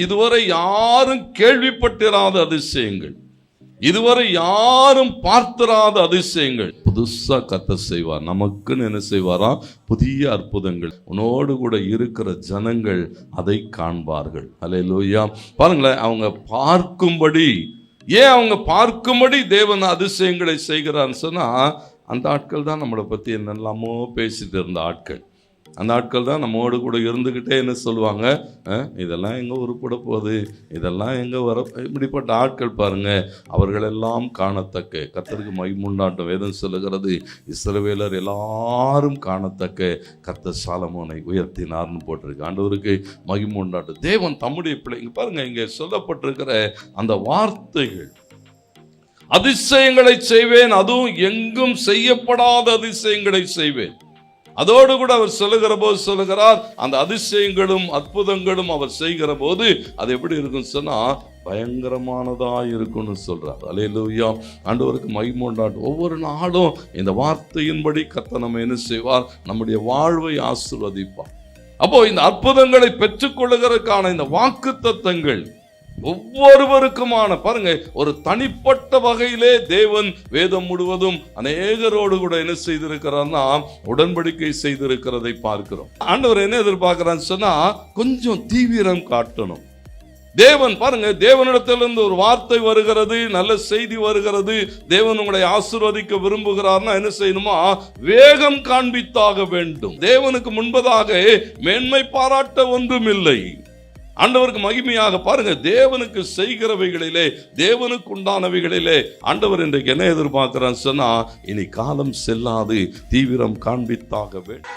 இதுவரை யாரும் கேள்விப்பட்டிராத அதிசயங்கள், இதுவரை யாரும் பார்த்திராத அதிசயங்கள் புதுசா கர்த்தர் செய்வார். நமக்குன்னு என்ன செய்வாரா? புதிய அற்புதங்கள். உன்னோடு கூட இருக்கிற ஜனங்கள் அதை காண்பார்கள். அல்லேலூயா. பாருங்களேன், அவங்க பார்க்கும்படி, ஏன் அவங்க பார்க்கும்படி தேவன் அதிசயங்களை செய்கிறான்னு சொன்னா, அந்த ஆட்கள் தான் நம்மளை பத்தி என்னெல்லாமோ பேசிட்டு இருந்த ஆட்கள். அந்த ஆட்கள் தான் நம்மோடு கூட இருந்துக்கிட்டே என்ன சொல்லுவாங்க, இதெல்லாம் எங்கே உருப்பட போகுது, இதெல்லாம் எங்கே வர, இப்படிப்பட்ட ஆட்கள் பாருங்க. அவர்களெல்லாம் காணத்தக்க, கர்த்தருக்கு மகிமை உண்டாட்டும். வேதம் சொல்லுகிறது, இஸ்ரவேலர் எல்லாரும் காணத்தக்க கர்த்தர் சாலமோனை உயர்த்தினார்னு போட்டிருக்கு. ஆண்டவருக்கு மகிமை உண்டாட்டும். தேவன் தம்முடைய பிள்ளைங்க பாருங்க, இங்கே சொல்லப்பட்டிருக்கிற அந்த வார்த்தைகள், அதிசயங்களை செய்வேன், அதுவும் எங்கும் செய்யப்படாத அதிசயங்களை செய்வேன். அதோடு கூட அவர் சொல்லுகிற போது சொல்லுகிறார், அந்த அதிசயங்களும் அற்புதங்களும் அவர் செய்கிற போது அது எப்படி இருக்கும் சொன்னா, பயங்கரமானதா இருக்கும்னு சொல்றார். அல்லேலூயா. ஆண்டவருக்கு மகிமை உண்டாட்டும். ஒவ்வொரு நாளும் இந்த வார்த்தையின்படி கர்த்தர் நம்ம என்ன செய்வார்? நம்முடைய வாழ்வை ஆசீர்வதிப்பார். அப்போ இந்த அற்புதங்களை பெற்றுக்கொள்ளுகிறதுக்கான இந்த வாக்குத்தத்தங்கள் ஒவ்வொருவருக்குமான, பாருங்க, ஒரு தனிப்பட்ட வகையிலே தேவன் வேதம் முழுவதும் அநேகரோடு கூட என்ன செய்திருக்கிறார்னா, உடன்படிக்கை செய்திருக்கிறதை பார்க்கிறோம். ஆண்டவர் என்ன எதிர்பார்க்கிறான்னு சொன்னா, கொஞ்சம் தீவிரம் காட்டணும். தேவன் பாருங்க, தேவனிடத்திலிருந்து ஒரு வார்த்தை வருகிறது, நல்ல செய்தி வருகிறது, தேவன் உங்களை ஆசீர்வதிக்க விரும்புகிறார்னா என்ன செய்யணுமா? வேகம் காண்பித்தாக வேண்டும். தேவனுக்கு முன்பதாக மேன்மை பாராட்ட ஒன்றும் இல்லை. ஆண்டவருக்கு மகிமையாக பாருங்க, தேவனுக்கு செய்கிறவைகளிலே, தேவனுக்கு உண்டானவைகளிலே ஆண்டவர் இன்றைக்கு என்ன எதிர்பார்க்கிறான்னு சொன்னா, இனி காலம் செல்லாது, தீவிரம் காண்பித்தாக வேண்டும்.